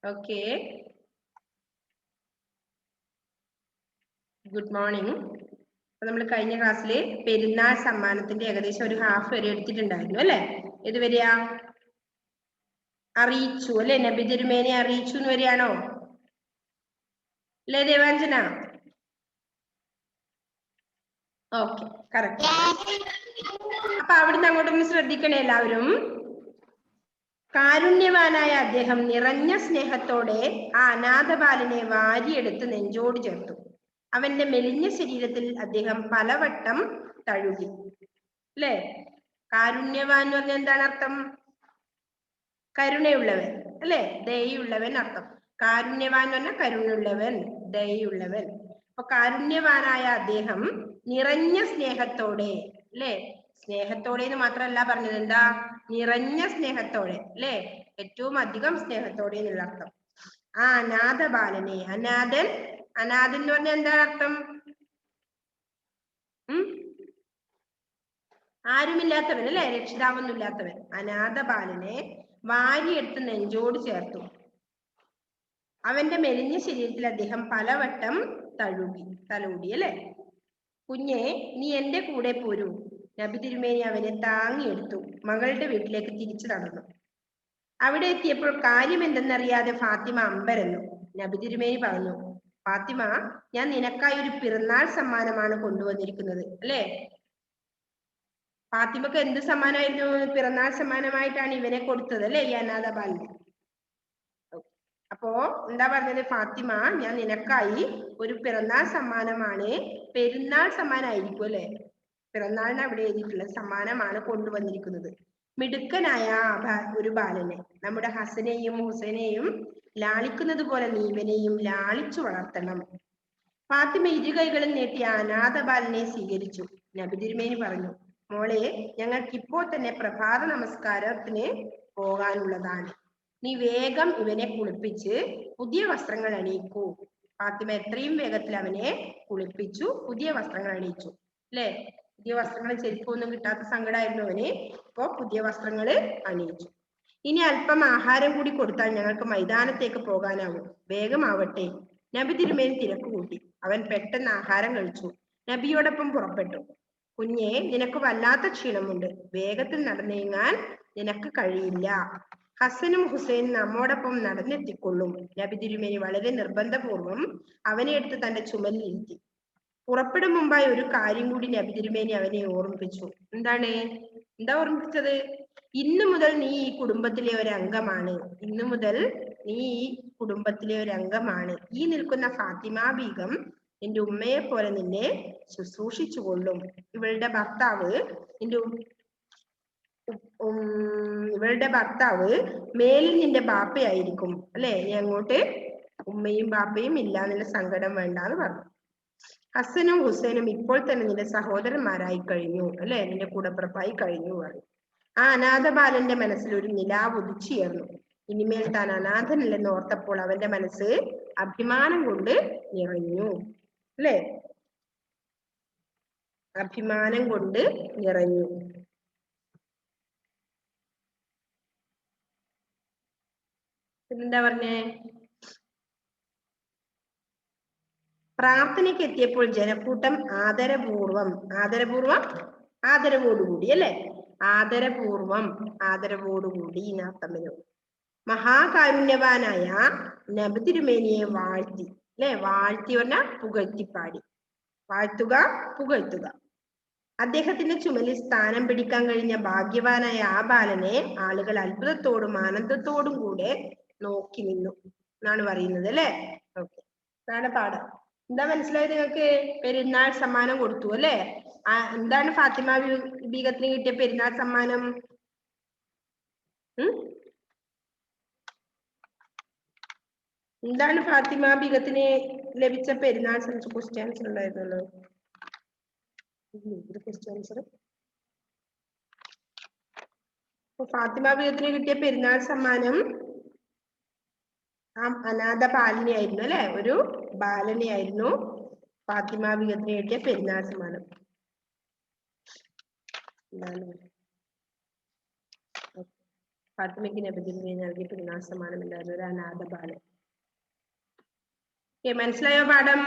Okay, good morning. അപ്പൊ നമ്മൾ കഴിഞ്ഞ ക്ലാസ്സിൽ പെരുന്നാൾ സമ്മാനത്തിന്റെ ഏകദേശം ഒരു ഹാഫ് വരെ എടുത്തിട്ടുണ്ടായിരുന്നു അല്ലെ? ഏത് വരെയാ? അറിയിച്ചു അല്ലെ? നബി തിരുമേനി അറിയിച്ചു എന്ന് വരെയാണോ അല്ലേ ദേവാഞ്ജന? Okay, correct. അപ്പൊ അവിടുന്ന് അങ്ങോട്ടൊന്ന് ശ്രദ്ധിക്കണേ എല്ലാവരും. കാരുണ്യവാനായ അദ്ദേഹം നിറഞ്ഞ സ്നേഹത്തോടെ ആ അനാഥ ബാലനെ വാരിയെടുത്ത് നെഞ്ചോട് ചേർത്തു. അവന്റെ മെലിഞ്ഞ ശരീരത്തിൽ അദ്ദേഹം പലവട്ടം തഴുകി. അല്ലെ? കാരുണ്യവാൻ എന്ന് പറഞ്ഞാൽ എന്താണ് അർത്ഥം? കരുണയുള്ളവൻ അല്ലെ? ദയുള്ളവൻ അർത്ഥം. കാരുണ്യവാൻ എന്ന് പറഞ്ഞാൽ കരുണയുള്ളവൻ, ദയുള്ളവൻ. അപ്പൊ കാരുണ്യവാനായ അദ്ദേഹം നിറഞ്ഞ സ്നേഹത്തോടെ, അല്ലെ? സ്നേഹത്തോടെ എന്ന് മാത്രമല്ല പറഞ്ഞത്, എന്താ? നിറഞ്ഞ സ്നേഹത്തോടെ, അല്ലെ? ഏറ്റവും അധികം സ്നേഹത്തോടെ എന്നുള്ള അർത്ഥം. ആ അനാഥ ബാലനെ, അനാഥൻ, അനാഥൻ എന്ന് പറഞ്ഞാൽ എന്താ അർത്ഥം? ആരുമില്ലാത്തവൻ അല്ലെ? രക്ഷിതാവൊന്നും ഇല്ലാത്തവൻ. അനാഥ ബാലനെ വാരിയെടുത്ത് നെഞ്ചോട് ചേർത്തു. അവന്റെ മെലിഞ്ഞ ശരീരത്തിൽ അദ്ദേഹം പലവട്ടം തലോടി അല്ലെ? കുഞ്ഞെ, നീ എന്റെ കൂടെ പോരൂ. നബി തിരുമേനി അവനെ താങ്ങിയെടുത്തു മകളുടെ വീട്ടിലേക്ക് തിരിച്ചു നടന്നു. അവിടെ എത്തിയപ്പോൾ കാര്യം എന്തെന്നറിയാതെ ഫാത്തിമ അമ്പരന്നു. നബി തിരുമേനി പറഞ്ഞു, ഫാത്തിമ, ഞാൻ നിനക്കായി ഒരു പിറന്നാൾ സമ്മാനമാണ് കൊണ്ടുവന്നിരിക്കുന്നത് അല്ലെ? ഫാത്തിമക്ക് എന്ത് സമ്മാനമായിരുന്നു? പിറന്നാൾ സമ്മാനമായിട്ടാണ് ഇവനെ കൊടുത്തത് അല്ലെ, ഈ അനാഥ ബാലനെ. അപ്പോ എന്താ പറഞ്ഞത്? ഫാത്തിമ, ഞാൻ നിനക്കായി ഒരു പിറന്നാൾ സമ്മാനമാണ്, പെരുന്നാൾ സമ്മാനമായിരിക്കും അല്ലെ? പിറന്നാളിന് അവിടെ എഴുതിയിട്ടുള്ള സമ്മാനമാണ് കൊണ്ടുവന്നിരിക്കുന്നത്. മിടുക്കനായ ഒരു ബാലനെ, നമ്മുടെ ഹസനെയും ഹുസൈനെയും ലാളിക്കുന്നത് പോലെ നീ ഇവനെയും ലാളിച്ചു വളർത്തണം. ഫാത്തിമ ഇരുകൈകളും നീട്ടി അനാഥ ബാലനെ സ്വീകരിച്ചു. നബി തിരുമേനി പറഞ്ഞു, മോളെ, ഞങ്ങൾക്ക് ഇപ്പോൾ തന്നെ പ്രഭാത നമസ്കാരത്തിന് പോകാനുള്ളതാണ്. നീ വേഗം ഇവനെ കുളിപ്പിച്ച് പുതിയ വസ്ത്രങ്ങൾ അണിയിക്കൂ. ഫാത്തിമ എത്രയും വേഗത്തിൽ അവനെ കുളിപ്പിച്ചു, പുതിയ വസ്ത്രങ്ങൾ അണിയിച്ചു അല്ലെ? പുതിയ വസ്ത്രങ്ങൾ, ചെരുപ്പൊന്നും കിട്ടാത്ത സങ്കടമായിരുന്നു അവന്. ഇപ്പോ പുതിയ വസ്ത്രങ്ങൾ അണിയിച്ചു. ഇനി അല്പം ആഹാരം കൂടി കൊടുത്താൽ ഞങ്ങൾക്ക് മൈതാനത്തേക്ക് പോകാനാവും. വേഗമാവട്ടെ. നബി തിരുമേനി തിരക്ക് കൂട്ടി. അവൻ പെട്ടെന്ന് ആഹാരം കഴിച്ചു നബിയോടൊപ്പം പുറപ്പെട്ടു. കുഞ്ഞെ, നിനക്ക് വല്ലാത്ത ക്ഷീണമുണ്ട്. വേഗത്തിൽ നടന്നേങ്ങാൻ നിനക്ക് കഴിയില്ല. ഹസനും ഹുസൈനും നമ്മോടൊപ്പം നടന്നെത്തിക്കൊള്ളും. നബി തിരുമേനി വളരെ നിർബന്ധപൂർവം അവനെ എടുത്ത് തന്റെ ചുമലിൽ ഇരുത്തി. പുറപ്പെടും മുമ്പായി ഒരു കാര്യം കൂടി നബി തിരുമേനി അവനെ ഓർമ്മിപ്പിച്ചു. എന്താ ഓർമ്മിപ്പിച്ചത്? ഇന്നു മുതൽ നീ ഈ കുടുംബത്തിലെ ഒരു അംഗമാണ്. ഇന്നു മുതൽ നീ ഈ കുടുംബത്തിലെ ഒരു അംഗമാണ്. ഈ നിൽക്കുന്ന ഫാത്തിമ ബീഗം നിന്റെ ഉമ്മയെ പോലെ നിന്നെ ശുശ്രൂഷിച്ചു കൊള്ളും. ഇവളുടെ ഭർത്താവ് മേലിൽ നിന്റെ ബാപ്പയായിരിക്കും അല്ലെ? നീ അങ്ങോട്ട് ഉമ്മയും ബാപ്പയും ഇല്ല എന്നുള്ള സങ്കടം വേണ്ടാന്ന് പറഞ്ഞു. ഹസനും ഹുസൈനും ഇപ്പോൾ തന്നെ നിന്റെ സഹോദരന്മാരായി കഴിഞ്ഞു അല്ലെ? നിന്റെ കൂടപ്പിറപ്പായി കഴിഞ്ഞു പറഞ്ഞു. ആ അനാഥ ബാലന്റെ മനസ്സിൽ ഒരു നിലാവ് ഉദിച്ചുയർന്നു. ഇനിമേൽ താൻ അനാഥനല്ലെന്ന് ഓർത്തപ്പോൾ അവന്റെ മനസ്സ് അഭിമാനം കൊണ്ട് നിറഞ്ഞു അല്ലെ? അഭിമാനം കൊണ്ട് നിറഞ്ഞു. എന്താ പറഞ്ഞേ? പ്രാർത്ഥനയ്ക്ക് എത്തിയപ്പോൾ ജനക്കൂട്ടം ആദരവോടുകൂടി അല്ലെ? ആദരവോടുകൂടി എന്നർത്ഥം വരും. മഹാകാരുണ്യവാനായ നബി തിരുമേനിയെ വാഴ്ത്തി അല്ലെ? വാഴ്ത്തി പറഞ്ഞാൽ പുകഴ്ത്തിപ്പാടി. വാഴ്ത്തുക, പുകഴ്ത്തുക. അദ്ദേഹത്തിന്റെ ചുമലിൽ സ്ഥാനം പിടിക്കാൻ കഴിഞ്ഞ ഭാഗ്യവാനായ ആ ബാലനെ ആളുകൾ അത്ഭുതത്തോടും ആനന്ദത്തോടും കൂടെ നോക്കി നിന്നു എന്നാണ് പറയുന്നത് അല്ലെ? ഓക്കെ, അതാണ് പാഠം. എന്താ മനസ്സിലായത് നിങ്ങൾക്ക്? പെരുന്നാൾ സമ്മാനം കൊടുത്തു അല്ലെ? എന്താണ് ഫാത്തിമ ബീഗത്തിന് കിട്ടിയ പെരുന്നാൾ സമ്മാനം? എന്താണ് ഫാത്തിമ ബീഗത്തിന് ലഭിച്ച പെരുന്നാൾ ക്വസ്റ്റ്യൻസ് ഉണ്ടായിരുന്നല്ലോ. ഫാത്തിമ ബീഗത്തിന് കിട്ടിയ പെരുന്നാൾ സമ്മാനം ആ അനാഥ ബാലനെയായിരുന്നു അല്ലെ? ഒരു ബാലനെയായിരുന്നു ഫാത്തിമ ബീഗത്തിന് കിട്ടിയ പെരുന്നാൾ സമ്മാനം. ഫാത്തിമയ്ക്ക് നബി തിരുമേനി നൽകിയ പെരുന്നാൾ സമ്മാനം എന്തായിരുന്നു? ഒരു അനാഥ ബാലൻ. മനസ്സിലായോ പാഠം?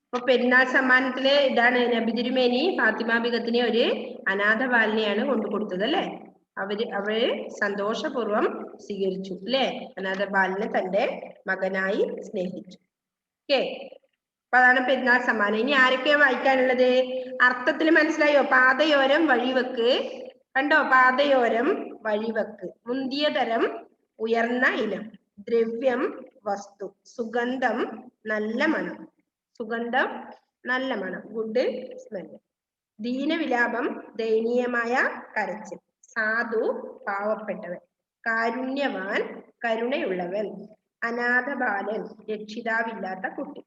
അപ്പൊ പെരുന്നാൾ സമ്മാനത്തില് ഇതാണ്, നബി തിരുമേനി ഫാത്തിമ ബീഗത്തിനെ ഒരു അനാഥ ബാലനെയാണ് കൊണ്ടു കൊടുത്തത് അല്ലെ. അവര് സന്തോഷപൂർവം സ്വീകരിച്ചു അല്ലെ. അനാഥ ബാലനെ തന്റെ മകനായി സ്നേഹിച്ചു. അപ്പൊ അതാണ് പെരുന്നാൾ സമ്മാനം. ഇനി ആരൊക്കെയാ വായിക്കാനുള്ളത്? അർത്ഥത്തിൽ മനസ്സിലായോ? പാതയോരം വഴിവെക്ക്. കണ്ടോ? പാതയോരം വഴിവെക്ക്. മുന്തിയ തരം ഉയർന്ന ഇനം. ദ്രവ്യം വസ്തു. സുഗന്ധം നല്ല മണം. സുഗന്ധം നല്ല മണം, ഗുഡ് സ്മെൽ. ദീനവിലാപം ദയനീയമായ കരച്ചിൽ. സാധു പാവപ്പെട്ടവൻ. കാരുണ്യവാൻ കരുണയുള്ളവൻ. അനാഥ ബാലൻ രക്ഷിതാവില്ലാത്ത കുട്ടി.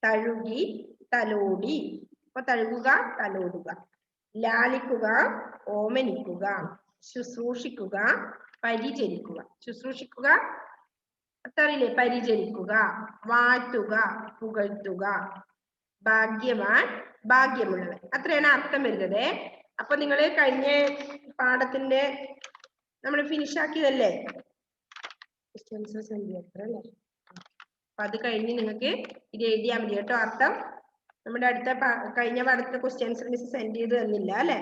തഴുകി തലോടി. അപ്പൊ തഴുകുക തലോടുക. ലാളിക്കുക ഓമനിക്കുക. ശുശ്രൂഷിക്കുക പരിചരിക്കുക. ശുശ്രൂഷിക്കുക അത്രയില്ലേ? പരിചരിക്കുക. വാഴ്ത്തുക പുകഴ്ത്തുക. ഭാഗ്യവാൻ ഭാഗ്യമുള്ളവൻ. അത്രയാണ് അർത്ഥം വരുന്നത്. അപ്പൊ നിങ്ങൾ കഴിഞ്ഞ പാഠത്തിന്റെ നമ്മൾ ഫിനിഷ് ആക്കിയതല്ലേ? അപ്പൊ അത് കഴിഞ്ഞ് നിങ്ങൾക്ക് ഇത് എഴുതിയാൽ മതി കേട്ടോ. അർത്ഥം നമ്മുടെ അടുത്ത കഴിഞ്ഞ പാഠത്തെ ക്വസ്റ്റ്യൻസ് മിസ് സെൻഡ് ചെയ്ത് തന്നില്ല അല്ലെ.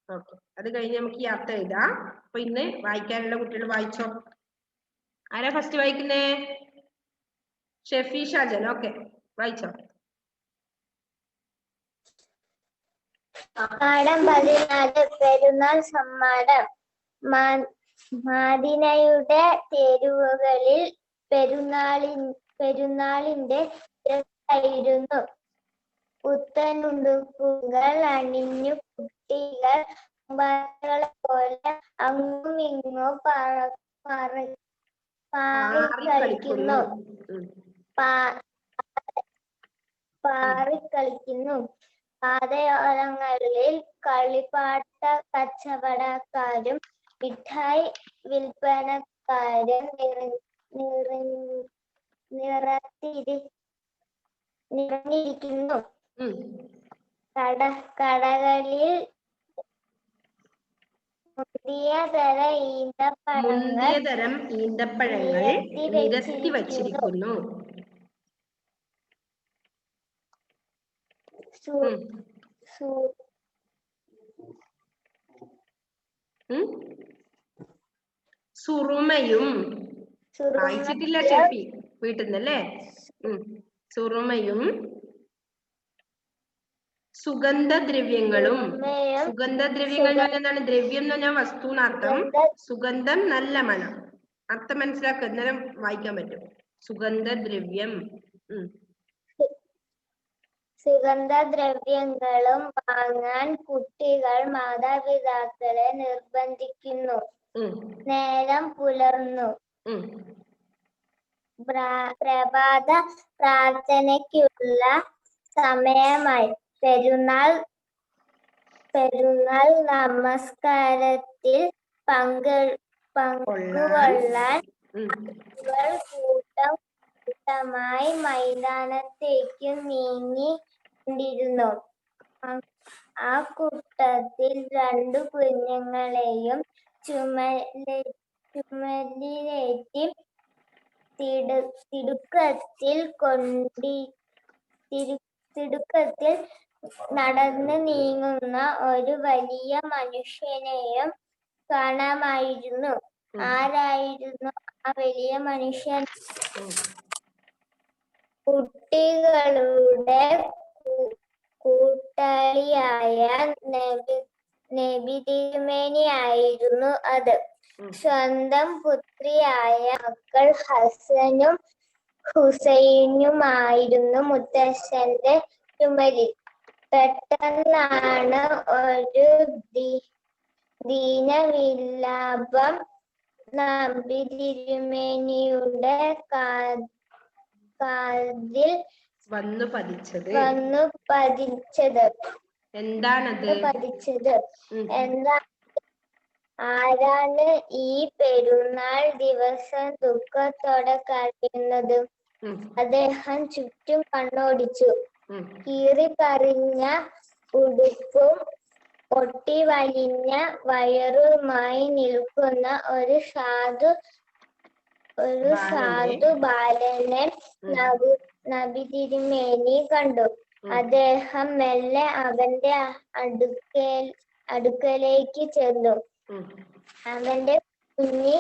ഓക്കെ, അത് കഴിഞ്ഞ് നമുക്ക് ഈ അർത്ഥം എഴുതാം. അപ്പൊ ഇന്ന് വായിക്കാനുള്ള കുട്ടികൾ വായിച്ചോ. ആരാ ഫസ്റ്റ് വായിക്കുന്നേ? ഷെഫി ഷാജൻ. ഓക്കെ, വായിച്ചോ. പാഠം 14. പെരുന്നാൾ സമ്മാനം. മദീനയുടെ തെരുവുകളിൽ പെരുന്നാളിന്റെ തിരക്കായിരുന്നു. പുത്തനുടുപ്പുകൾ അണിഞ്ഞു കുട്ടികൾ കളെ പോലെ അങ്ങും ഇങ്ങും പാറിക്കളിക്കുന്നു. പാതയോരങ്ങളിൽ കളിപ്പാട്ട കച്ചവടക്കാരും മിഠായി വിൽപ്പനക്കാരും നിറഞ്ഞിരിക്കുന്നു. കടകളിൽ മുന്തിയ തരം ഈന്തപ്പഴങ്ങൾ നിരത്തി വച്ചിരിക്കുന്നു. സുറുമയും വായിച്ചിട്ടില്ല ഷെഫി വീട്ടിൽ നിന്നല്ലേ. സുറുമയും സുഗന്ധദ്രവ്യങ്ങളും. സുഗന്ധദ്രവ്യങ്ങൾ എന്ന് പറഞ്ഞാൽ എന്താണ്? ദ്രവ്യം എന്ന് പറഞ്ഞാൽ വസ്തു എന്നർത്ഥം. സുഗന്ധം നല്ല മണം. അർത്ഥം മനസ്സിലാക്കുക, അന്നേരം വായിക്കാൻ പറ്റും. സുഗന്ധദ്രവ്യം. സുഗന്ധദ്രവ്യങ്ങളും വാങ്ങാൻ കുട്ടികൾ മാതാപിതാക്കളെ നിർബന്ധിക്കുന്നു. നേരം പുലർന്നു. പ്രഭാത പ്രാർത്ഥനയ്ക്കുള്ള സമയമായി. പെരുന്നാൾ നമസ്കാരത്തിൽ പങ്കുകൊള്ളാൻ കൂട്ടമായി മൈതാനത്തേക്ക് നീങ്ങിക്കൊണ്ടിരുന്നു. ആ കൂട്ടത്തിൽ 2 കുഞ്ഞുങ്ങളെയും ചുമലിലേറ്റി തിടുക്കത്തിൽ നടന്നു നീങ്ങുന്ന ഒരു വലിയ മനുഷ്യനെയും കാണാമായിരുന്നു. ആരായിരുന്നു ആ വലിയ മനുഷ്യൻ? കുട്ടികളുടെ കൂട്ടാളിയായ നബി തിരുമേനിയായിരുന്നു അത്. സ്വന്തം പുത്രിയായ മക്കൾ ഹസനും ഹുസൈനുമായിരുന്നു മുത്തശ്ശന്റെ ചുമലിൽ. പെട്ടെന്നാണ് ഒരു ദീനവിലാപം നബി തിരുമേനിയുടെ കാതിൽ വന്നു പതിച്ചത്. എന്താണത്? ആരാണ് ഈ പെരുന്നാൾ ദിവസം ദുഃഖത്തോടെ കഴിയുന്നത്? അദ്ദേഹം ചുറ്റും കണ്ണോടിച്ചു. കീറിപ്പറിഞ്ഞ ഉടുപ്പും പൊട്ടി വലിഞ്ഞ വയറുമായി നിൽക്കുന്ന ഒരു സാധു ബാലനെ നബി തിരുമേനി കണ്ടു. അദ്ദേഹം മെല്ലെ അവന്റെ അടുക്കലേക്ക് ചെന്നു. അവന്റെ കുഞ്ഞി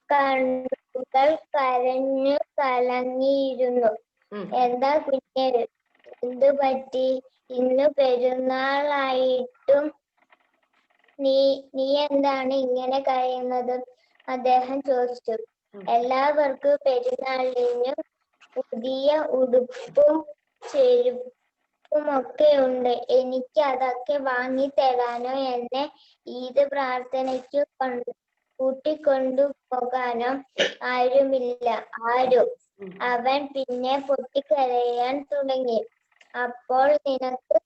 കണ്ണുകൾ കരഞ്ഞു കലങ്ങിയിരുന്നു. എന്താ കുഞ്ഞെ, എന്തു പറ്റി? ഇന്ന് പെരുന്നാളായിട്ടും നീ എന്താണ് ഇങ്ങനെ കരയുന്നത്? അദ്ദേഹം ചോദിച്ചു. എല്ലാവർക്കും പെരുന്നാളിനും പുതിയ ഉടുപ്പും ചെരുപ്പുമൊക്കെ ഉണ്ട്. എനിക്ക് അതൊക്കെ വാങ്ങി തരാനോ എന്നെ ഈദ് പ്രാർത്ഥനയ്ക്ക് കൂട്ടിക്കൊണ്ടു പോകാനോ ആരുമില്ല. അവൻ പിന്നെ പൊട്ടിക്കരയാൻ തുടങ്ങി. അപ്പോൾ നിനക്ക്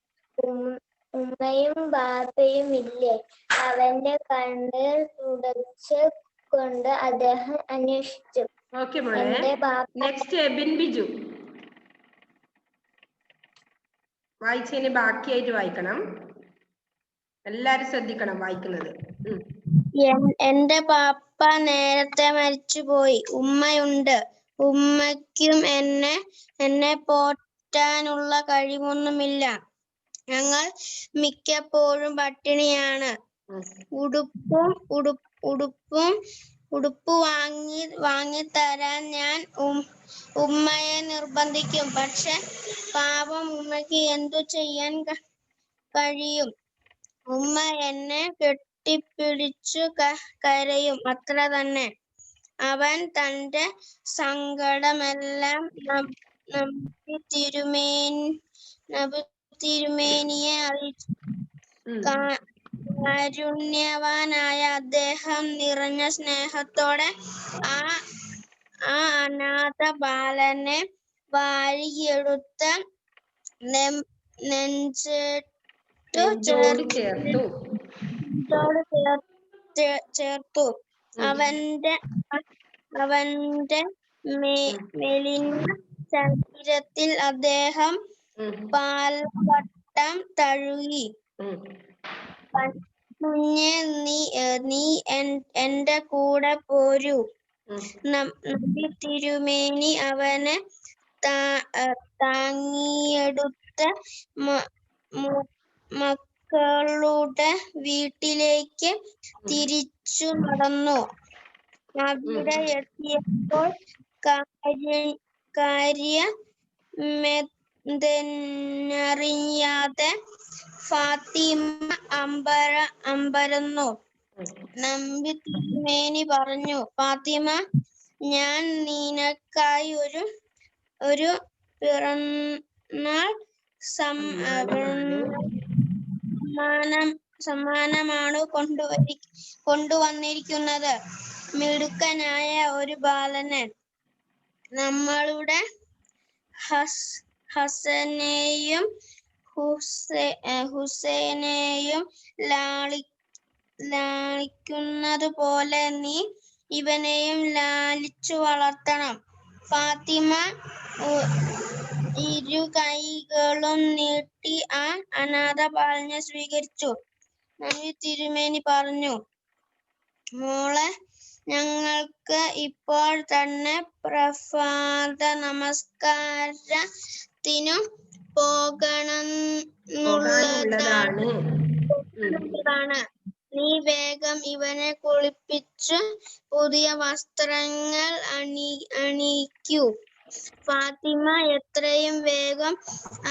ഉമ്മയും ബാപ്പയും ഇല്ലേ? അവന്റെ കണ്ണീർ തുടച്ച് കൊണ്ട് അദ്ദേഹം അന്വേഷിച്ചു. എന്റെ ബാപ്പ. നെക്സ്റ്റ് എബിൻ ബിജു വായിച്ചതിന് ബാക്കിയായിട്ട് വായിക്കണം. എല്ലാരും ശ്രദ്ധിക്കണം വായിക്കുന്നത്. എന്റെ പാപ്പ നേരത്തെ മരിച്ചുപോയി. ഉമ്മയുണ്ട്. ഉമ്മയ്ക്കും എന്നെ പോറ്റാനുള്ള കഴിവൊന്നുമില്ല. ഞങ്ങൾ മിക്കപ്പോഴും പട്ടിണിയാണ്. ഉടുപ്പ് വാങ്ങിത്തരാൻ ഞാൻ ഉമ്മയെ നിർബന്ധിക്കും. പക്ഷെ പാവം ഉമ്മയ്ക്ക് എന്തു ചെയ്യാൻ കഴിയും? ഉമ്മ എന്നെ കെട്ടിപ്പിടിച്ചു കരയും, അത്ര തന്നെ. അവൻ തന്റെ സങ്കടമെല്ലാം നബി തിരുമേനിയെ അറിയിച്ചു. കാരുണ്യവാനായ അദ്ദേഹം നിറഞ്ഞ സ്നേഹത്തോടെ ആ അനാഥ ബാലനെ വാരിയെടുത്ത് നെഞ്ചോട് ചേർത്തു. അവന്റെ മെലിഞ്ഞ ശരീരത്തിൽ അദ്ദേഹം പാൽവട്ടം തഴുകി. കുഞ്ഞെ, നീ എന്റെ കൂടെ പോരൂ. നബി തിരുമേനി അവനെ താങ്ങിയെടുത്ത് മക്കളുടെ വീട്ടിലേക്ക് തിരിച്ചു നടന്നു. അവിടെ എത്തിയപ്പോൾ കാര്യമെന്തെന്നറിയാതെ ഫാത്തിമ അമ്പരന്നു. നബി തിരുമേനി പറഞ്ഞു, ഫാത്തിമ, ഞാൻ നിനക്കായി ഒരു പിറന്നാൾ സമ്മാനമാണ് കൊണ്ടുവന്നിരിക്കുന്നത്. മിടുക്കനായ ഒരു ബാലനെ. നമ്മളുടെ ഹസനെയും ഹുസൈനെയും ലാളിക്കുന്നത് പോലെ നീ ഇവനെയും ലാലിച്ചു വളർത്തണം. ഫാത്തിമ ഇരു കൈകളും നീട്ടി ആ അനാഥ ബാലനെ സ്വീകരിച്ചു. നബി തിരുമേനി പറഞ്ഞു, മോളെ, ഞങ്ങൾക്ക് ഇപ്പോൾ തന്നെ പ്രഭാത നമസ്കാരത്തിനു പോകണമെന്നുള്ളതാണ്. നീ വേഗം ഇവനെ കുളിപ്പിച്ചു പുതിയ വസ്ത്രങ്ങൾ അണിയിക്കൂ. ഫാത്തിമ എത്രയും വേഗം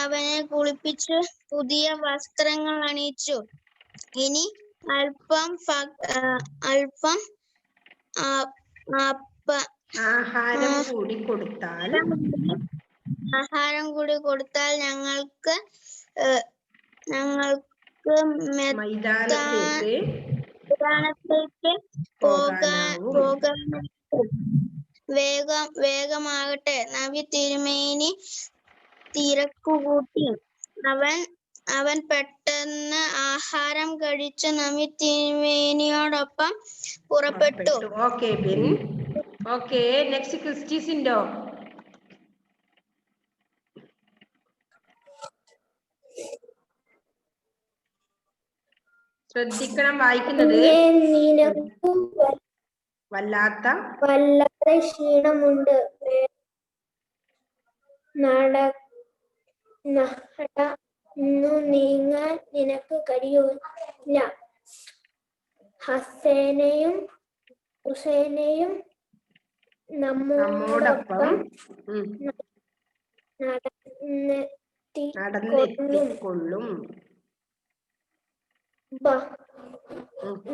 അവനെ കുളിപ്പിച്ചു പുതിയ വസ്ത്രങ്ങൾ അണിയിച്ചു. ഇനി അല്പം ആഹാരം കൂടി കൊടുത്താൽ ഞങ്ങൾക്ക് മൈതാനത്തേക്ക് പോകാൻ വേഗമാകട്ടെ. നബി തിരുമേനി തിരക്കുകൂട്ടി. അവൻ പെട്ടെന്ന് ആഹാരം കഴിച്ച് നബി തിരുമേനിയോടൊപ്പം പുറപ്പെട്ടു. Okay, next Christy Sindo. ശ്രദ്ധിക്കണം വായിക്കുന്നത്. കുഞ്ഞേ, നിനക്കു വല്ലാത്ത വല്ലാതെ ക്ഷീണമുണ്ട്. നടന്നു നീങ്ങാൻ നിനക്ക് കഴിയില്ല. ഹുസൈനയും നമ്മോടൊപ്പം നടന്നെത്തിക്കൊള്ളും.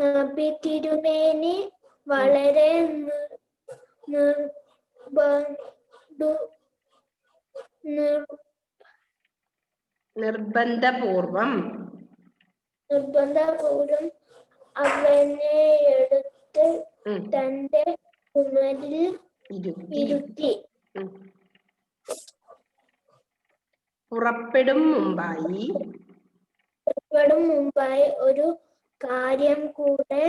നബി തിരുമേനി വളരെ നിർബന്ധപൂർവം അവനെ എടുത്ത് തന്റെ ചുമലിൽ ഇരുത്തി. പുറപ്പെടും മുമ്പായി ഒരു കാര്യം കൂടെ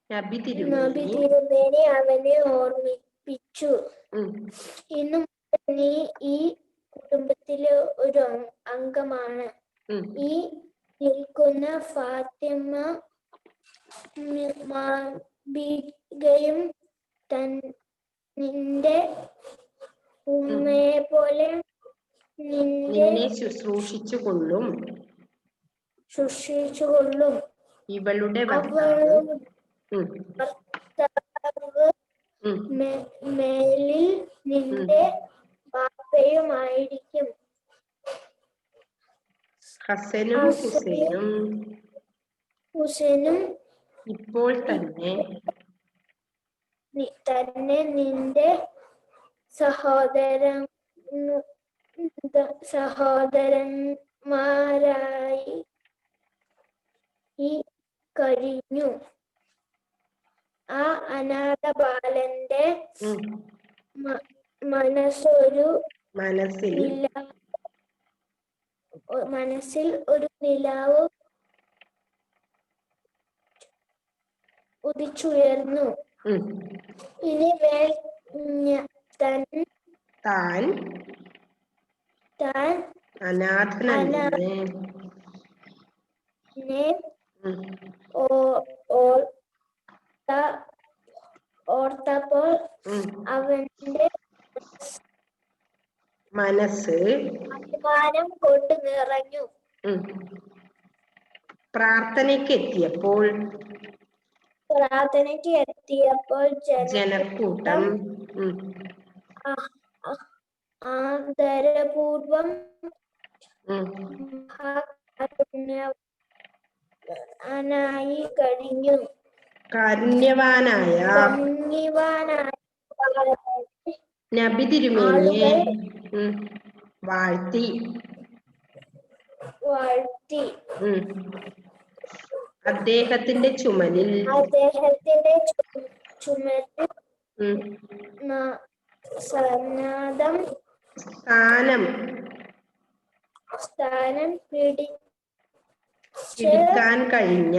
നബി തിരുമേനി അവനെ ഓർമ്മിപ്പിച്ചു. ഇന്നു മുതൽ നീ ഈ കുടുംബത്തിലെ ഒരു അംഗമാണ്. ഈ നിൽക്കുന്ന ഫാത്തിമ ബീഗയും നിന്റെ ഉമ്മയെ പോലെ നിന്നെ ശുശ്രൂഷിച്ചുകൊള്ളും. ഇവളുടെ മേലിൽ നിന്റെ ബാപ്പയുമായിരിക്കും. ഹസനും ഹുസൈനും ഇപ്പോൾ തന്നെ നിന്റെ സഹോദരന്മാരായി കഴിഞ്ഞു. ആ അനാഥ ബാലന്റെ മനസ്സിൽ ഒരു നിലാവ് ഉദിച്ചുയർന്നു. ഇനി മേൽ താൻ അനാഥനെ ഓർത്തപ്പോൾ അവന്റെ മനസ്സ് അഭിമാനം കൊണ്ട് നിറഞ്ഞു. പ്രാർത്ഥനയ്ക്ക് എത്തിയപ്പോൾ ജനക്കൂട്ടം ആദരപൂർവം കാരുണ്യവാനായ നബി തിരുമേനിയെ വാഴ്ത്തി. അദ്ദേഹത്തിന്റെ ചുമലിൽ സ്ഥാനം പിടിക്കാൻ കഴിഞ്ഞ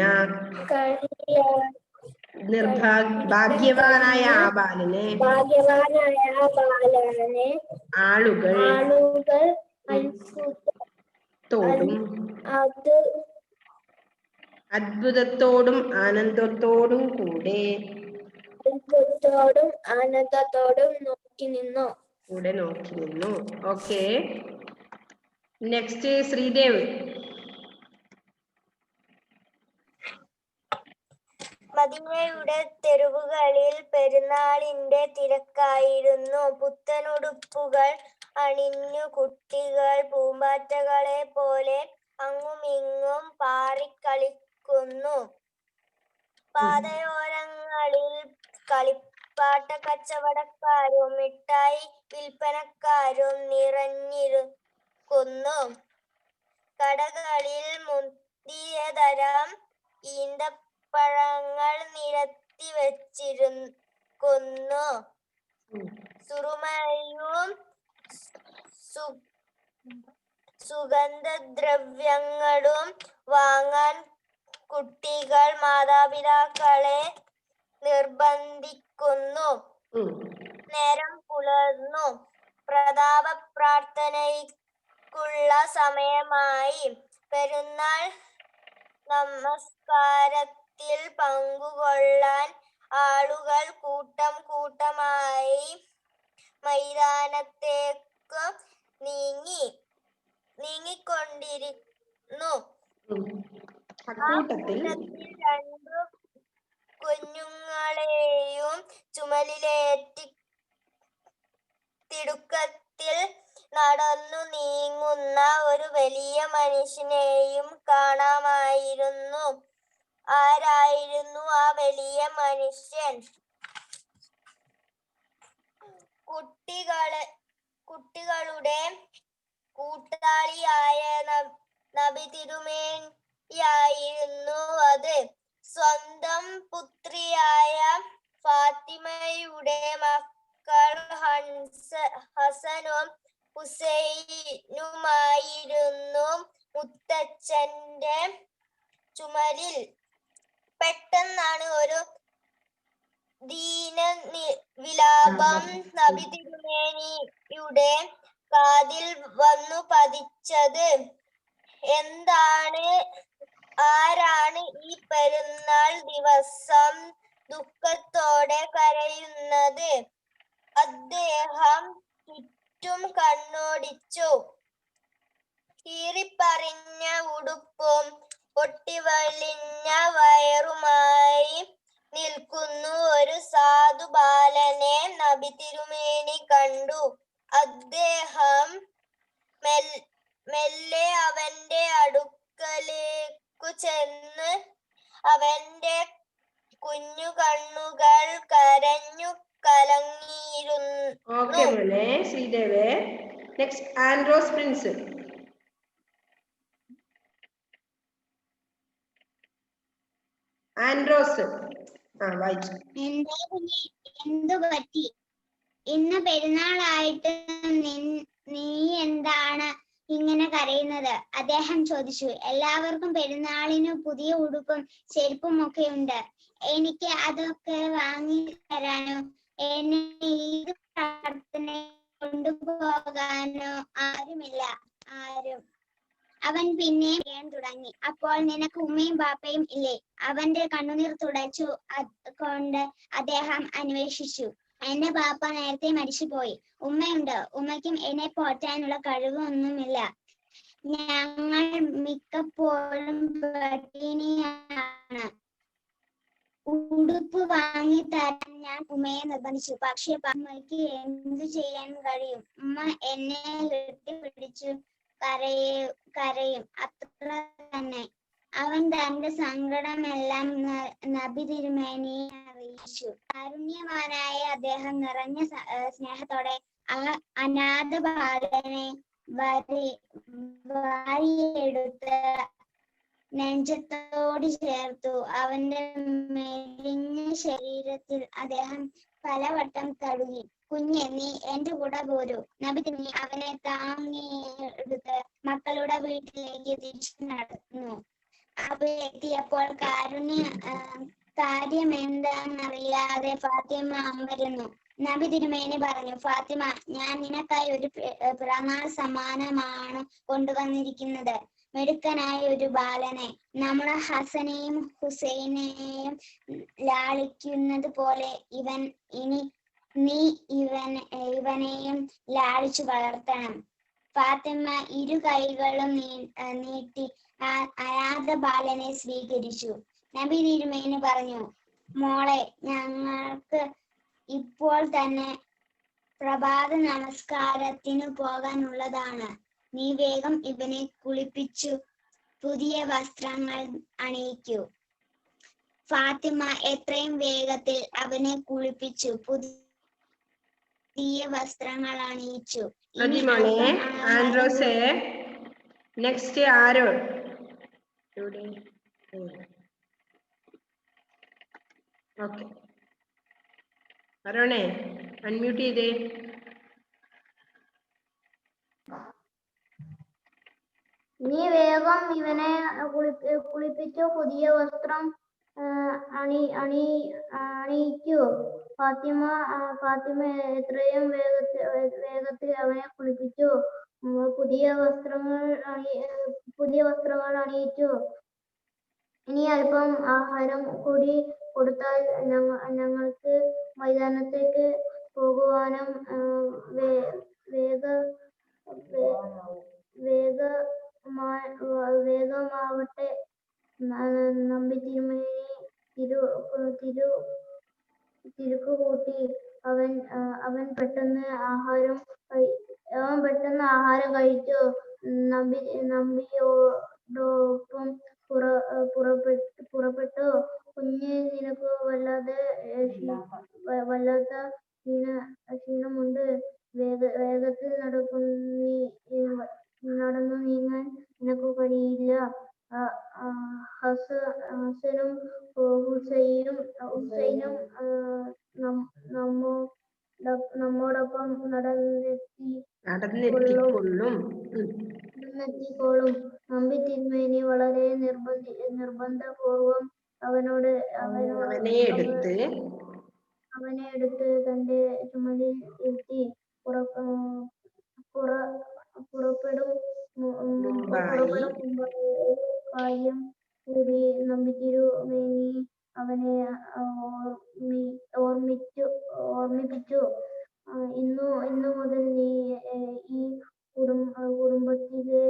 ഭാഗ്യവാനായ ആ ബാലനെ ആളുകൾ അത്ഭുതത്തോടും ആനന്ദത്തോടും നോക്കി നിന്നു. Okay, next Sreedev. മദീനയുടെ തെരുവുകളിൽ പെരുന്നാളിന്റെ തിരക്കായിരുന്നു. പുത്തനുടുപ്പുകൾ അണിഞ്ഞു കുട്ടികൾ പൂമ്പാറ്റകളെ പോലെ അങ്ങുമിങ്ങും പാറിക്കളിക്കുന്നു. പാതയോരങ്ങളിൽ കളിപ്പാട്ട കച്ചവടക്കാരും മിഠായി വിൽപ്പനക്കാരും നിറഞ്ഞിരിക്കുന്നു. കടകളിൽ മുന്തിയതരം ഈന്തപ്പഴങ്ങൾ നിരത്തി വെച്ചിരിക്കുന്നു. സുറുമയും സുഗന്ധദ്രവ്യങ്ങളും വാങ്ങാൻ കുട്ടികൾ മാതാപിതാക്കളെ നിർബന്ധിക്കുന്നു. നേരം പുലർന്നു. പ്രതാപ പ്രാർത്ഥനയ്ക്കുള്ള സമയമായി. പെരുന്നാൾ നമസ്കാരത്തിൽ പങ്കുകൊള്ളാൻ ആളുകൾ കൂട്ടം കൂട്ടമായി മൈതാനത്തേക്ക് നീങ്ങിക്കൊണ്ടിരുന്നു. അക്കൂട്ടത്തിൽ രണ്ടു കുഞ്ഞുങ്ങളെയും ചുമലിലേറ്റി തിടുക്കത്തിൽ നടന്നു നീങ്ങുന്ന ഒരു വലിയ മനുഷ്യനെയും കാണാമായിരുന്നു. ആരായിരുന്നു ആ വലിയ മനുഷ്യൻ? കുട്ടികളുടെ കൂട്ടാളിയായ നബി തിരുമേനിയായിരുന്നു അത്. സ്വന്തം പുത്രിയായ ഫാത്തിമയുടെ മക്കൾ ഹസനും ഹുസൈനുമായിരുന്നു മുത്തച്ഛന്റെ ചുമലിൽ. പെട്ടെന്നാണ് ഒരു വിലാപം നബി തിരുമേനിയുടെ കാതിൽ വന്നു പതിച്ചത്. ആരാണ് ഈ പെരുന്നാൾ ദിവസം ദുഃഖത്തോടെ കരയുന്നത്? അദ്ദേഹം ചുറ്റും കണ്ണോടിച്ചു. കീറിപ്പറിഞ്ഞ ഉടുപ്പും പൊട്ടിവലിഞ്ഞ വയറുമായി നിൽക്കുന്നു ഒരു സാധു ബാലനെ നബി തിരുമേനി കണ്ടു. അദ്ദേഹം മെല്ലെ അവന്റെ അടുക്കലേക്കു ചെന്ന് അവന്റെ കുഞ്ഞു കണ്ണുകൾ കരഞ്ഞു കലങ്ങിയിരുന്നു. ഓക്കെ മോനെ ശ്രീദേവേ. Next Andros prince. ആൻഡ്രോസ് വായിച്ചു. എന്തു പറ്റി? ഇന്ന് പെരുന്നാളായിട്ട് നീ എന്താണ് ഇങ്ങനെ കരയുന്നത്? അദ്ദേഹം ചോദിച്ചു. എല്ലാവർക്കും പെരുന്നാളിന് പുതിയ ഉടുപ്പും ചെരുപ്പും ഒക്കെ ഉണ്ട്. എനിക്ക് അതൊക്കെ വാങ്ങി തരാനോ എന്നെ ഈദ് പ്രാർത്ഥന കൊണ്ടുപോകാനോ ആരുമില്ല. അവൻ പിന്നെ പറയാൻ തുടങ്ങി. അപ്പോൾ നിനക്ക് ഉമ്മയും ബാപ്പയും ഇല്ലേ? അവന്റെ കണ്ണുനീർ തുടച്ചു കൊണ്ട് അദ്ദേഹം അന്വേഷിച്ചു. എന്റെ ബാപ്പ നേരത്തെ മരിച്ചുപോയി. ഉമ്മയുണ്ട്. ഉമ്മയ്ക്കും എന്നെ പോറ്റാനുള്ള കഴിവൊന്നുമില്ല. ഞങ്ങൾ മിക്കപ്പോഴും പട്ടിണിയാണ്. ഉടുപ്പ് വാങ്ങി തരാൻ ഞാൻ ഉമ്മയെ നിർബന്ധിച്ചു. പക്ഷെ ഉമ്മയ്ക്ക് എന്തു ചെയ്യാൻ കഴിയും? ഉമ്മ എന്നെ കെട്ടിപ്പിടിച്ചു കരയും, അത്ര തന്നെ. അവൻ തന്റെ സങ്കടമെല്ലാം നബി തിരുമേനിയെ അറിയിച്ചു. കാരുണ്യവാനായ അദ്ദേഹം നിറഞ്ഞ സ്നേഹത്തോടെ ആ അനാഥ ബാലനെ വാരിയെടുത്ത് നെഞ്ചത്തോട് ചേർത്തു. അവന്റെ മെലിഞ്ഞ ശരീരത്തിൽ അദ്ദേഹം പലവട്ടം തഴുകി. കുഞ്ഞെ, നീ എന്റെ കൂടെ പോരൂ. നബി തിരുമേനി അവനെ താങ്ങിയെടുത്ത് മക്കളുടെ വീട്ടിലേക്ക് തിരിച്ചു നടന്നു. അവിടെ എത്തിയപ്പോൾ കാര്യം എന്താണെന്നറിയാതെ ഫാത്തിമ അമ്പരന്നു. നബി തിരുമേനി പറഞ്ഞു, ഫാത്തിമ, ഞാൻ നിനക്കായി ഒരു പിറന്നാൾ സമ്മാനമാണ് കൊണ്ടുവന്നിരിക്കുന്നത്. മിടുക്കനായ ഒരു ബാലനെ. നമ്മുടെ ഹസനെയും ഹുസൈനെയും ലാളിക്കുന്നത് പോലെ നീ ഇവനെയും ലാളിച്ചു വളർത്തണം. ഫാത്തിമ ഇരു കൈകളും നീട്ടി അനാഥ ബാലനെ സ്വീകരിച്ചു. നബി തിരുമേനി പറഞ്ഞു, മോളെ, ഞങ്ങൾക്ക് ഇപ്പോൾ തന്നെ പ്രഭാത നമസ്കാരത്തിന് പോകാനുള്ളതാണ്. നീ വേഗം ഇവനെ കുളിപ്പിച്ചു പുതിയ വസ്ത്രങ്ങൾ അണിയിക്കൂ. ഫാത്തിമ എത്രയും വേഗത്തിൽ അവനെ കുളിപ്പിച്ചു പുതിയ വസ്ത്രങ്ങൾ അണിയിച്ചു. ആൻഡ്രോസേ, നെക്സ്റ്റ് ആരോ? ഓക്കെ, അരുണേ അൺമ്യൂട്ട് ചെയ്തേ. നീ വേഗം ഇവനെ കുളിപ്പിച്ചു പുതിയ വസ്ത്രം അണിയിക്കൂ. ഫാത്തിമ എത്രയും വേഗത്തിൽ അവനെ കുളിപ്പിച്ചു പുതിയ വസ്ത്രങ്ങൾ അണിയിച്ചു. ഇനി അല്പം ആഹാരം കൂടി കൊടുത്താൽ ഞങ്ങൾക്ക് മൈതാനത്തേക്ക് പോകുവാനും വേഗമാവട്ടെ. നമ്പി തിരുമേനി തിരുക്കുകൂട്ടി. അവൻ പെട്ടെന്ന് ആഹാരം കഴിച്ചു. നമ്പിയോടൊപ്പം പുറപ്പെട്ടു. കുഞ്ഞ്, നിനക്ക് വല്ലാത്ത ക്ഷീണമുണ്ട്. വേഗത്തിൽ നടന്നു നീങ്ങാൻ നിനക്ക് കഴിയില്ല. ഹസനും ഹുസൈനും നമ്മോടൊപ്പം നടന്നെത്തിക്കൊള്ളും. നമ്പി തിരുമേനി വളരെ നിർബന്ധപൂർവം അവനെ എടുത്ത് തന്റെ ചുമലിൽ ഇരുത്തി. പുറപ്പെടും മുമ്പായി ഒരു കാര്യം കൂടി നമ്പി തിരുമേനി അവനെ ഓർമ്മിപ്പിച്ചു. ഇന്നു മുതൽ നീ ഈ കുടുംബത്തിലെ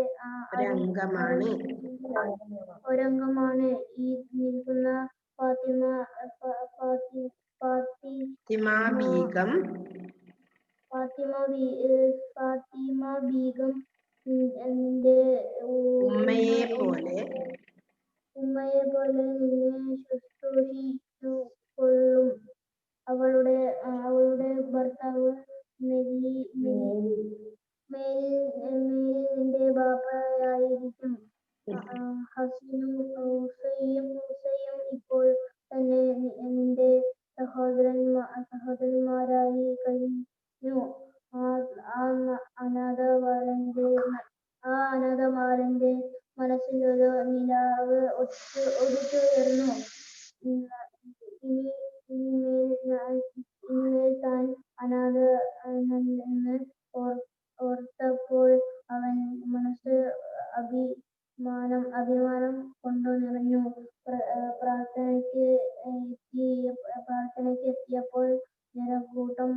ഒരംഗമാണ്. ഈ നിൽക്കുന്ന ഫാത്തിമ ബീഗം നിന്റെ ഉമ്മയെ പോലെ നിന്നെ ശുശ്രൂഷിച്ചുകൊള്ളും. അവളുടെ ഭർത്താവ് നിന്റെ ബാപ്പയായിരിക്കും. ഹസനും ഹുസൈനും ഇപ്പോൾ തന്നെ നിന്റെ സഹോദരന്മാരായി കഴിഞ്ഞു. ആ അനാഥബാലന്റെ മനസ്സിൽ ഒരു നിലാവ് ഉദിച്ചുയർന്നു. ഇനിമേൽ താൻ അനാഥനെന്ന് ഓർത്തപ്പോൾ അവൻ മനസ്സ് അഭിമാനം കൊണ്ടു നിറഞ്ഞു. പ്രാർത്ഥനയ്ക്ക് എത്തിയപ്പോൾ ജനക്കൂട്ടം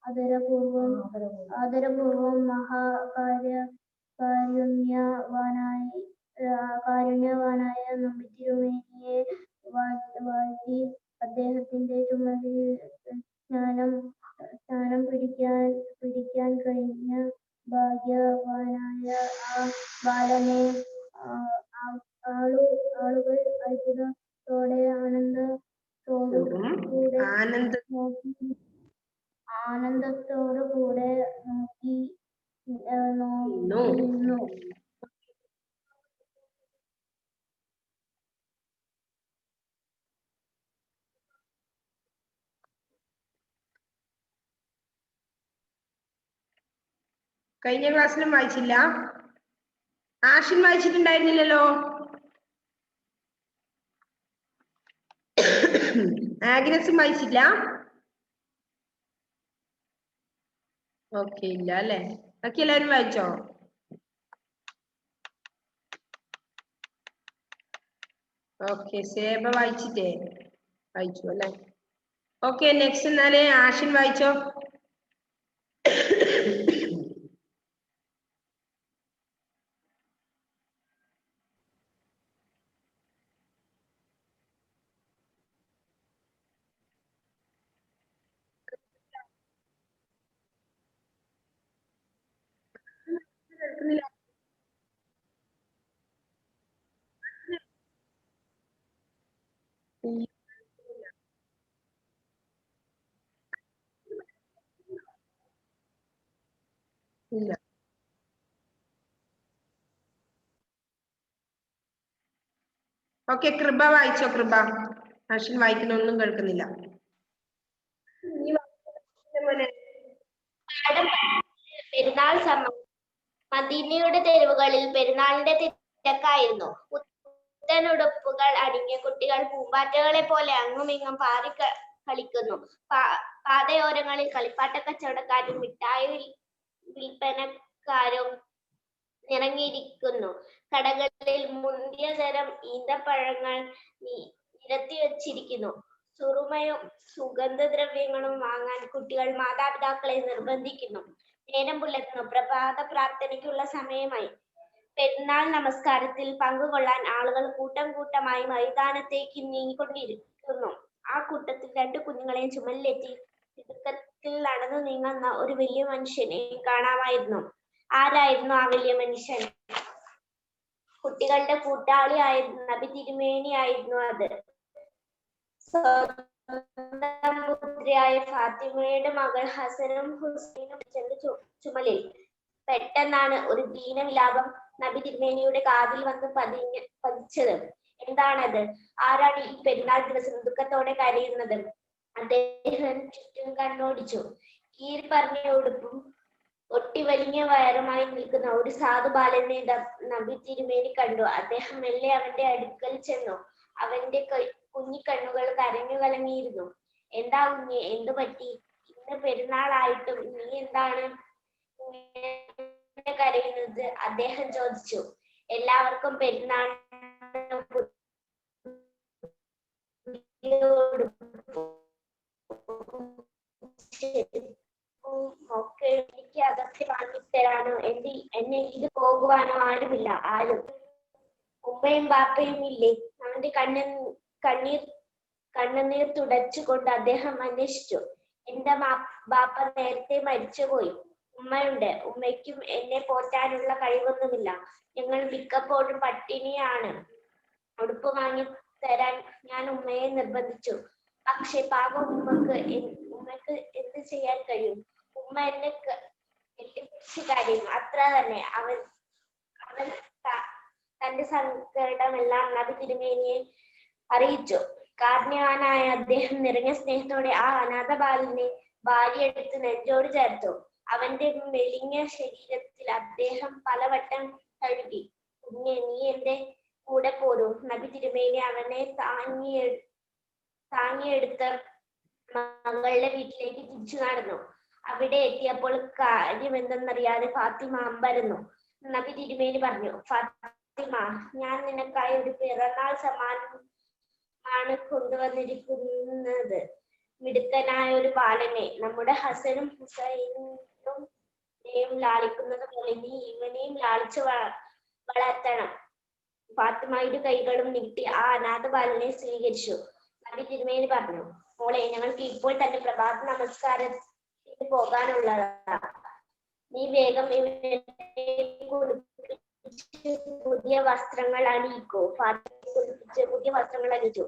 ആദരപൂർവം കാരുണ്യവാനായ നമ്പി തിരുമേനിയെ വാഴ്ത്തി. അദ്ദേഹത്തിന്റെ ചുമലിൽ സ്ഥാനം പിടിക്കാൻ കഴിഞ്ഞ ഭാഗ്യവാനായ ആ ബാലനെ ആളുകൾ അത്ഭുതത്തോടെ ആനന്ദത്തോടുകൂടെ നോക്കി നിന്നു. കഴിഞ്ഞ ക്ലാസ്സിലും വായിച്ചില്ല? ആഷിൻ വായിച്ചിട്ടുണ്ടായിരുന്നില്ലല്ലോ. ആഗ്നസും വായിച്ചില്ല? ഓക്കെ, ഇല്ല അല്ലെ? ബാക്കി എല്ലാവരും വായിച്ചോ? ഓക്കെ, സേബ വായിച്ചു അല്ലെ? ഓക്കെ, നെക്സ്റ്റ് എന്നാല് ആഷിൻ വായിച്ചോ. ഇല്ല. ഓക്കെ, കൃപ വായിച്ചോ. കൃപ, ആഷിൻ വായിക്കുന്നൊന്നും കേൾക്കുന്നില്ല. പെരുന്നാൾ മദീനയുടെ തെരുവുകളിൽ പെരുന്നാളിന്റെ തിരക്കായിരുന്നു. പുത്തനുടുപ്പുകൾ അണിഞ്ഞ കുട്ടികൾ പൂമ്പാറ്റകളെ പോലെ അങ്ങുമിങ്ങും പാറി കളിക്കുന്നു. പാതയോരങ്ങളിൽ കളിപ്പാട്ട കച്ചവടക്കാരും മിഠായി വിൽപ്പനക്കാരും നിറങ്ങിയിരിക്കുന്നു. കടകളിൽ മുന്തിയ തരം ഈന്തപ്പഴങ്ങൾ നിരത്തി വച്ചിരിക്കുന്നു. സുറുമയും സുഗന്ധദ്രവ്യങ്ങളും വാങ്ങാൻ കുട്ടികൾ മാതാപിതാക്കളെ നിർബന്ധിക്കുന്നു. നേരം പുലർന്നു. പ്രഭാത പ്രാർത്ഥനയ്ക്കുള്ള സമയമായി. പെരുന്നാൾ നമസ്കാരത്തിൽ പങ്കുകൊള്ളാൻ ആളുകൾ കൂട്ടം കൂട്ടമായി മൈതാനത്തേക്ക് നീങ്ങിക്കൊണ്ടിരിക്കുന്നു. ആ കൂട്ടത്തിൽ 2 കുഞ്ഞുങ്ങളെയും ചുമലിലേറ്റി തിടുക്കത്തിൽ നടന്നു നീങ്ങുന്ന ഒരു വലിയ മനുഷ്യനെ കാണാമായിരുന്നു. ആരായിരുന്നു ആ വലിയ മനുഷ്യൻ? കുട്ടികളുടെ കൂട്ടാളിയായിരുന്നു നബി തിരുമേനിയായിരുന്നു അത്. സ്വന്തം പുത്രിയായ ഫാത്തിമയുടെ മകൾ ഹസനും ഹുസൈനും ചുമലിൽ. പെട്ടെന്നാണ് ഒരു ദീനവിലാപം നബി തിരുമേനിയുടെ കാതിൽ വന്ന് പതിച്ചത്. എന്താണത്? ആരാണ് ഈ പെരുന്നാൾ ദിവസം ദുഃഖത്തോടെ കരയുന്നത്? അദ്ദേഹം ചുറ്റും കണ്ണോടിച്ചു. കീറി പറഞ്ഞ ഉടുപ്പും ഒട്ടിവലിഞ്ഞ വയറുമായി നിൽക്കുന്ന ഒരു സാധു ബാലനെ നബി തിരുമേനി കണ്ടു. അദ്ദേഹം മെല്ലെ അവന്റെ അടുക്കൽ ചെന്നു. അവന്റെ കുഞ്ഞിക്കണ്ണുകൾ കരഞ്ഞു കലങ്ങിയിരുന്നു. എന്താ കുഞ്ഞെ, എന്തു പറ്റി? ഇന്ന് പെരുന്നാളായിട്ടും നീ എന്താണ് കരയുന്നത്? അദ്ദേഹം ചോദിച്ചു. എല്ലാവർക്കും പെരുന്നാൾ ഒക്കെ എനിക്ക് അതൊക്കെ വാങ്ങിത്തരാനോ എന്നെ ഇത് പോകുവാനോ ആരുമില്ല. ആരും ഉമ്മയും ബാപ്പയും ഇല്ലേ? അവന്റെ കണ്ണുനീർ തുടച്ചുകൊണ്ട് അദ്ദേഹം അന്വേഷിച്ചു. എന്റെ ബാപ്പ നേരത്തെ മരിച്ചുപോയി. ഉമ്മയുണ്ട്. ഉമ്മയ്ക്കും എന്നെ പോറ്റാനുള്ള കഴിവൊന്നുമില്ല. ഞങ്ങൾ മിക്കപ്പോഴും പട്ടിണിയാണ്. ഉടുപ്പ് വാങ്ങി തരാൻ ഞാൻ ഉമ്മയെ നിർബന്ധിച്ചു. പക്ഷെ പാപം ഉമ്മക്ക് എന്ത് ചെയ്യാൻ കഴിയും? ഉമ്മ എന്നെ കെട്ടിപ്പിടിച്ച് കരയും, അത്ര തന്നെ. അവൻ തന്റെ സങ്കടമെല്ലാം നബി തിരുമേനിയെ അറിയിച്ചു. കാരുണ്യവാനായ അദ്ദേഹം നിറഞ്ഞ സ്നേഹത്തോടെ ആ അനാഥ ബാലനെ ഭാര്യയെടുത്ത് നെഞ്ചോട് ചേർത്തു. അവന്റെ മെലിഞ്ഞ ശരീരത്തിൽ അദ്ദേഹം പലവട്ടം തഴുകി. കുഞ്ഞെ, നീ എന്റെ കൂടെ പോരൂ. നബി തിരുമേനി അവനെ താങ്ങിയെടുത്ത് മകളുടെ വീട്ടിലേക്ക് തിരിച്ചു നടന്നു. അവിടെ എത്തിയപ്പോൾ കാര്യം എന്തെന്നറിയാതെ ഫാത്തിമ അമ്പരന്നു. നബി തിരുമേനി പറഞ്ഞു, ഫാത്തിമ, ഞാൻ നിനക്കായി ഒരു പിറന്നാൾ സമ്മാനമാണ് കൊണ്ടുവന്നിരിക്കുന്നത്. മിടുക്കനായ ഒരു ബാലനെ. നമ്മുടെ ഹസനും ഹുസൈനും ലാളിക്കുന്നത് പോലെ നീ ഇവനെയും ലാളിച്ചു വളർത്തണം. ഫാത്തിമയുടെ കൈകളും നീട്ടി ആ അനാഥ ബാലനെ സ്വീകരിച്ചു. നബി തിരുമേനി പറഞ്ഞു, മോളെ, ഞങ്ങൾക്ക് ഇപ്പോൾ തന്നെ പ്രഭാത നമസ്കാരത്തിന് പോകാനുള്ളതാ. നീ വേഗം ഇവനെ പുതിയ വസ്ത്രങ്ങൾ അണിയിക്കൂ. ഫാത്തിമയെ കുളിപ്പിച്ച് പുതിയ വസ്ത്രങ്ങൾ അണിയിച്ചു.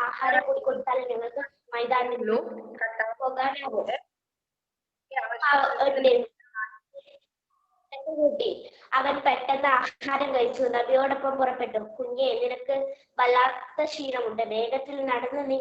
ആഹാരം കൂടി കൊടുത്താൽ ഞങ്ങൾക്ക് മൈതാനത്തിൽ പോകാനാവും. കൂട്ടി അവൻ പെട്ടെന്ന് ആഹാരം കഴിച്ചു. നബിയോടൊപ്പം പുറപ്പെട്ടു. കുഞ്ഞെ, നിനക്ക് വല്ലാത്ത ക്ഷീണമുണ്ട്. വേഗത്തിൽ നടന്ന് നീ